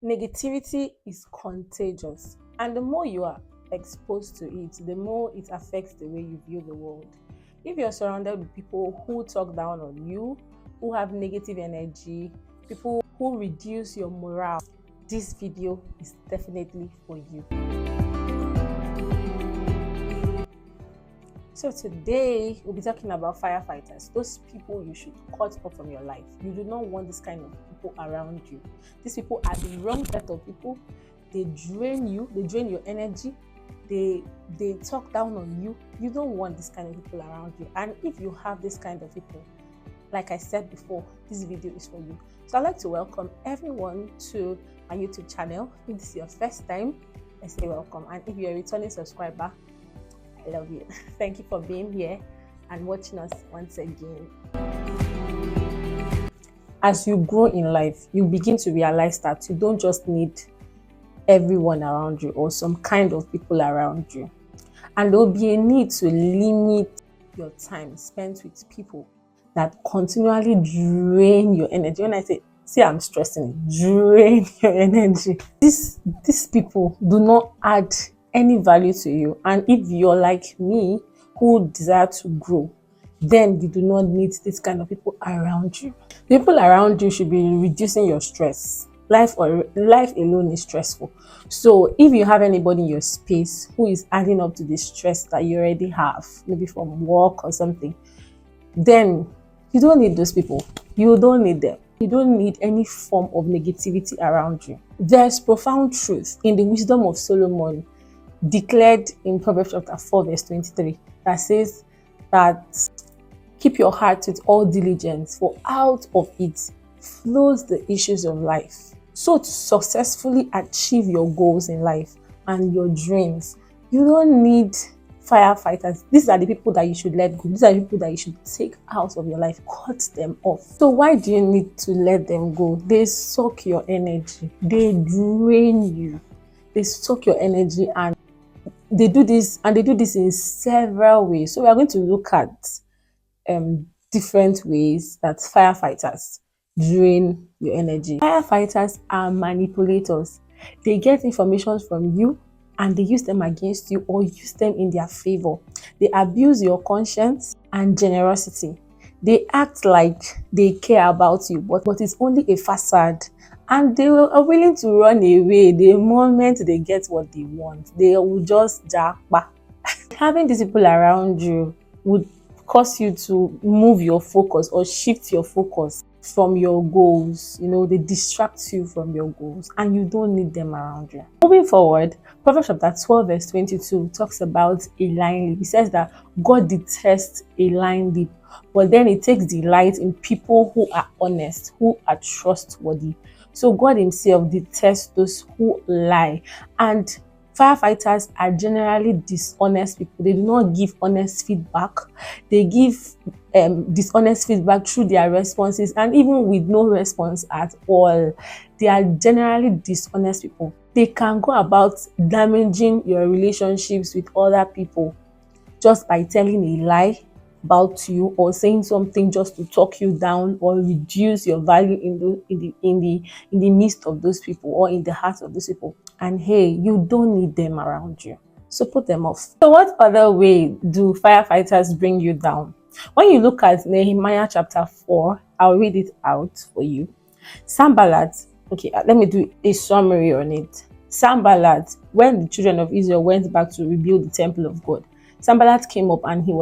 Negativity is contagious, and the more you are exposed to it, the more it affects the way you view the world. If you're surrounded with people who talk down on you, who have negative energy, people who reduce your morale, this video is definitely for you. So today we'll be talking about firefighters, those people you should cut off from your life. You do not want this kind of people around you. These people are the wrong set of people. They drain you, they drain your energy, they talk down on you. You don't want this kind of people around you. And if you have this kind of people, like I said before, this video is for you. So I'd like to welcome everyone to my YouTube channel. If this is your first time, I say welcome. And if you're a returning subscriber, I love you. Thank you for being here and watching us once again. As you grow in life, you begin to realize that you don't just need everyone around you or some kind of people around you. And there will be a need to limit your time spent with people that continually drain your energy. When I say I'm stressing, drain your energy. These people do not add any value to you. And if you're like me, who desire to grow, then you do not need this kind of people around you. The people around you should be reducing your stress. Life alone is stressful. So if you have anybody in your space who is adding up to the stress that you already have, maybe from work or something, then you don't need those people. You don't need them. You don't need any form of negativity around you. There's profound truth in the wisdom of Solomon declared in Proverbs chapter 4 verse 23 that says that keep your heart with all diligence, for out of it flows the issues of life. So to successfully achieve your goals in life and your dreams, you don't need firefighters. These are the people that you should let go. These are the people that you should take out of your life. Cut them off. So why do you need to let them go? They suck your energy. They drain you. They suck your energy, and they do this in several ways. So we are going to look at different ways that firefighters drain your energy. Firefighters are manipulators. They get information from you and they use them against you or use them in their favor. They abuse your conscience and generosity. They act like they care about you, but it's only a facade. And they are willing to run away the moment they get what they want. They will just jackpot. Having these people around you would cause you to move your focus or shift your focus from your goals. They distract you from your goals and you don't need them around you. Moving forward, Proverbs chapter 12 verse 22 talks about a lying lip. It says that God detests a lying lip, but then it takes delight in people who are honest, who are trustworthy. So God himself detests those who lie. And firefighters are generally dishonest people. They do not give honest feedback. They give dishonest feedback through their responses, and even with no response at all. They are generally dishonest people. They can go about damaging your relationships with other people just by telling a lie about you or saying something just to talk you down or reduce your value in the midst of those people or in the hearts of those people. And hey, you don't need them around you. So put them off. So what other way do firefighters bring you down? When you look at Nehemiah chapter 4, I'll read it out for you. Sanballat, okay, let me do a summary on it. Sanballat, when the children of Israel went back to rebuild the temple of God, Sanballat came up and he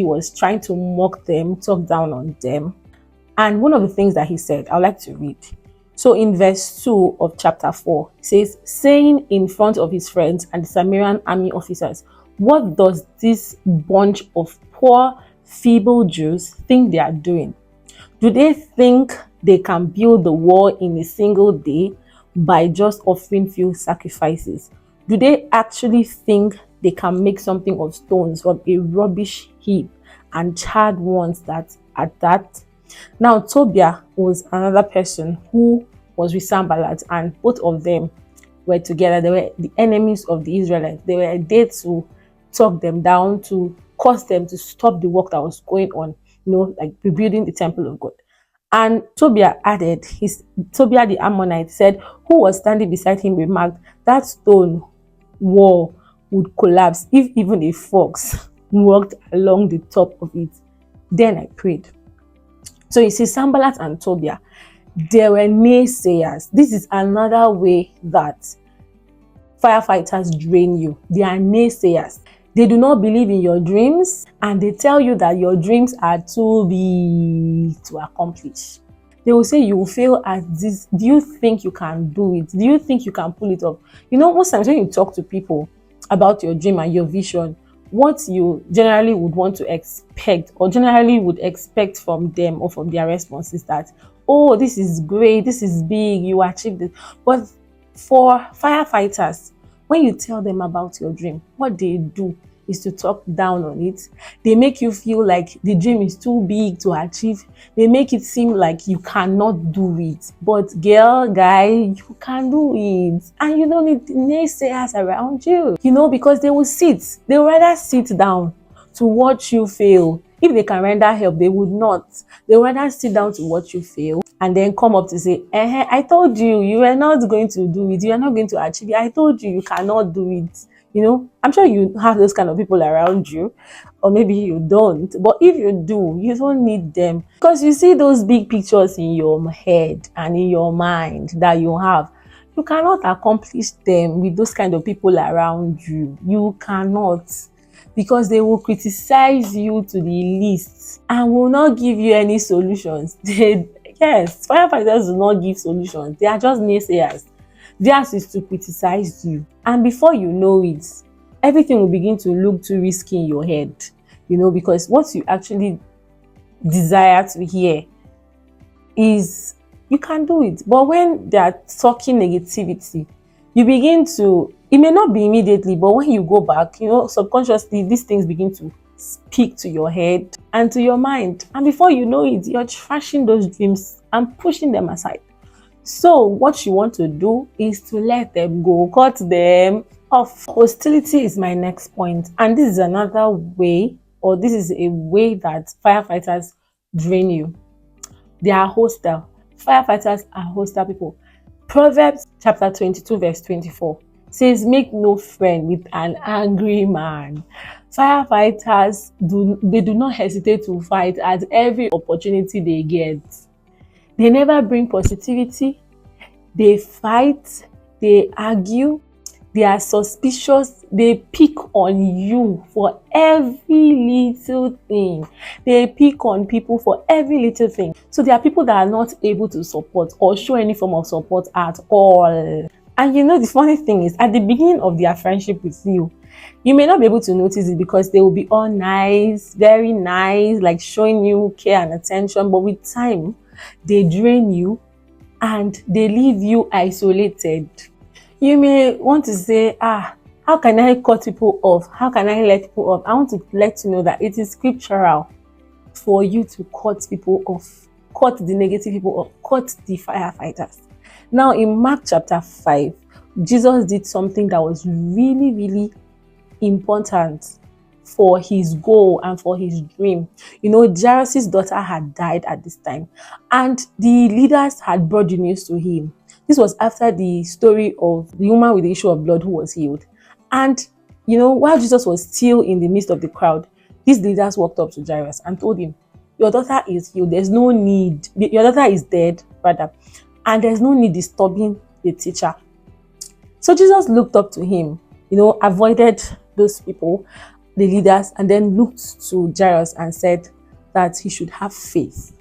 was trying to mock them, talk down on them. And one of the things that he said, I'd like to read. So in verse 2 of chapter 4, it says, saying in front of his friends and the Samaritan army officers, what does this bunch of poor, feeble Jews think they are doing? Do they think they can build the wall in a single day by just offering few sacrifices? Do they actually think they can make something of stones from a rubbish heap and charred ones that at that? Now Tobiah was another person who was with Sanballat, and both of them were together. They were the enemies of the Israelites. They were there to talk them down, to cause them to stop the work that was going on, like rebuilding the temple of God. And Tobiah added, Tobiah the Ammonite said, who was standing beside him remarked, that stone wall would collapse if even a fox walked along the top of it. Then I prayed. So you see, Sanballat and Tobiah, there were naysayers. This is another way that firefighters drain you. They are naysayers. They do not believe in your dreams, and they tell you that your dreams are too big to accomplish. They will say you will fail at this. Do you think you can do it? Do you think you can pull it off? You know, most times when you talk to people about your dream and your vision, what you generally would want to expect, or generally would expect from them or from their response, is that, oh, this is great, this is big, you achieved it. But for firefighters, when you tell them about your dream, what they do is to talk down on it. They make you feel like the dream is too big to achieve. They make it seem like you cannot do it. But girl, guy, you can do it. And you don't need naysayers around you. You know, because they will rather sit down to watch you fail. If they can render help, they would not. They would rather sit down to watch you fail and then come up to say, I told you, you were not going to do it. You are not going to achieve it. I told you, you cannot do it. You know, I'm sure you have those kind of people around you, or maybe you don't. But if you do, you don't need them, because you see those big pictures in your head and in your mind that you have. You cannot accomplish them with those kind of people around you. You cannot, because they will criticize you to the least and will not give you any solutions. Yes, firefighters do not give solutions. They are just naysayers. Theirs is to criticize you. And before you know it, everything will begin to look too risky in your head. You know, because what you actually desire to hear is you can do it. But when they are talking negativity, you begin to, it may not be immediately, but when you go back, you know, subconsciously, these things begin to speak to your head and to your mind. And before you know it, you're trashing those dreams and pushing them aside. So what you want to do is to let them go, cut them off. Hostility is my next point. And this is another way, or this is a way that firefighters drain you. They are hostile. Firefighters are hostile people. Proverbs chapter 22 verse 24 says, make no friend with an angry man. Firefighters, do not hesitate to fight at every opportunity they get. They never bring positivity. They fight. They argue. They are suspicious. They pick on you for every little thing. They pick on people for every little thing. So there are people that are not able to support or show any form of support at all. And you know, the funny thing is, at the beginning of their friendship with you, you may not be able to notice it because they will be all nice, very nice, like showing you care and attention. But with time, they drain you and they leave you isolated. You may want to say, how can I cut people off? How can I let people off? I want to let you know that it is scriptural for you to cut people off, cut the negative people off, cut the firefighters. Now in Mark chapter 5, Jesus did something that was really, really important for his goal and for his dream. You know, Jairus' daughter had died at this time, and the leaders had brought the news to him. This was after the story of the woman with the issue of blood who was healed. And, you know, while Jesus was still in the midst of the crowd, these leaders walked up to Jairus and told him, your daughter is healed. There's no need. Your daughter is dead, rather. And there's no need disturbing the teacher. So Jesus looked up to him, you know, avoided those people, the leaders, and then looked to Jairus and said that he should have faith.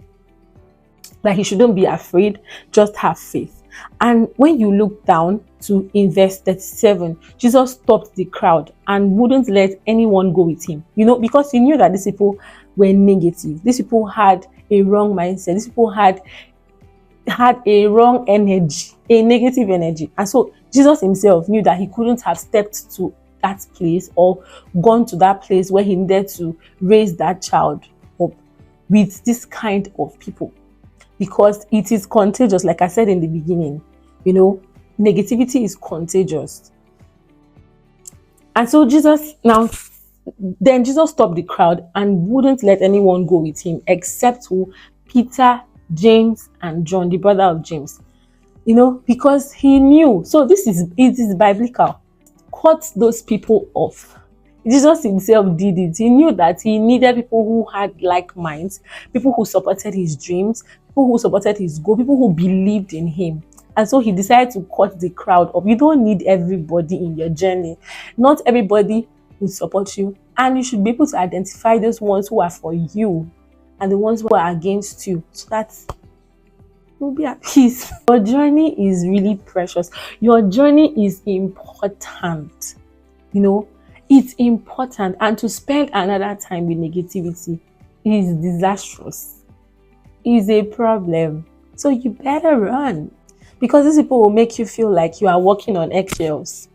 That he shouldn't be afraid, just have faith. And when you look down to in verse 37, Jesus stopped the crowd and wouldn't let anyone go with him. You know, because he knew that these people were negative. These people had a wrong mindset. These people had a wrong energy, a negative energy. And so Jesus himself knew that he couldn't have stepped to that place or gone to that place where he needed to raise that child up with this kind of people, because it is contagious. Like I said in the beginning, you know, negativity is contagious. And so Jesus stopped the crowd and wouldn't let anyone go with him except who? Peter, James and John, the brother of James, because he knew. So it is biblical. Cut those people off. Jesus himself did it. He knew that he needed people who had like minds, people who supported his dreams, people who supported his goal, people who believed in him. And so he decided to cut the crowd off. You don't need everybody in your journey. Not everybody will support you. And you should be able to identify those ones who are for you and the ones who are against you. So that you'll be at peace. Your journey is really precious. Your journey is important. It's important. And to spend another time with negativity is disastrous. Is a problem. So you better run. Because these people will make you feel like you are walking on eggshells,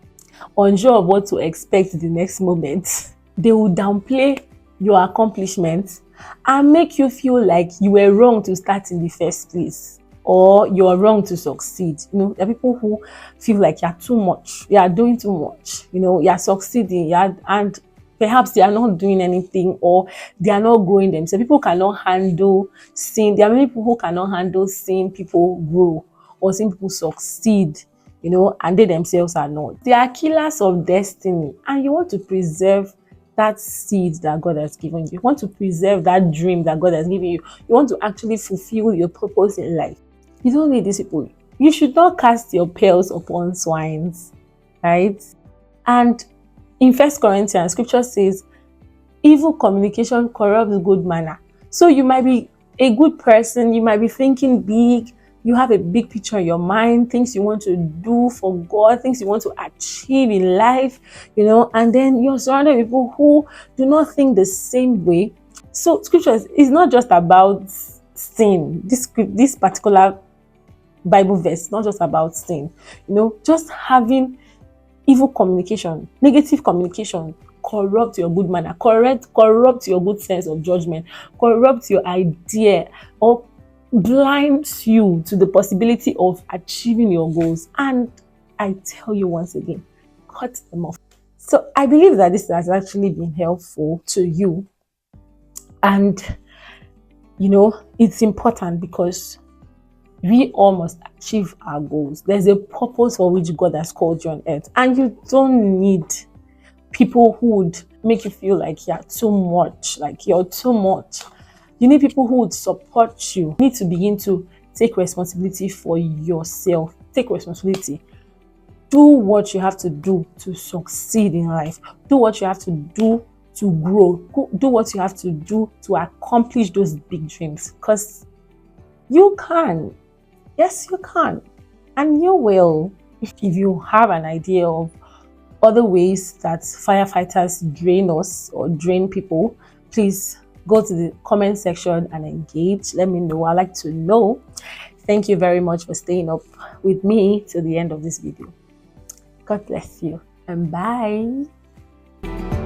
unsure of what to expect the next moment. They will downplay your accomplishments and make you feel like you were wrong to start in the first place, or you're wrong to succeed. There are people who feel like you're too much, you are doing too much, you're succeeding, and perhaps they are not doing anything, or they are not growing themselves. People cannot handle seeing, there are many people who cannot handle seeing people grow or seeing people succeed, and they themselves are not. They are killers of destiny, and you want to preserve that seed that God has given you. You want to preserve that dream that God has given you. You want to actually fulfill your purpose in life. You don't need these people. You should not cast your pearls upon swines, right? And in 1 Corinthians, scripture says, evil communication corrupts good manner. So you might be a good person, you might be thinking big, you have a big picture in your mind, things you want to do for God, things you want to achieve in life, and then you're surrounded with people who do not think the same way. So scripture is not just about sin. This particular Bible verse is not just about sin. Just having evil communication, negative communication corrupt your good manner, corrupt your good sense of judgment, corrupt your idea, or blinds you to the possibility of achieving your goals. And I tell you once again, cut them off. So I believe that this has actually been helpful to you. And it's important because we all must achieve our goals. There's a purpose for which God has called you on earth. And you don't need people who would make you feel like you're too much, You need people who would support you. You need to begin to take responsibility for yourself. Take responsibility. Do what you have to do to succeed in life. Do what you have to do to grow. Do what you have to do to accomplish those big dreams. Because you can. Yes, you can. And you will. If you have an idea of other ways that firefighters drain us or drain people, please go to the comment section and engage. Let me know. I'd like to know. Thank you very much for staying up with me till the end of this video. God bless you and bye.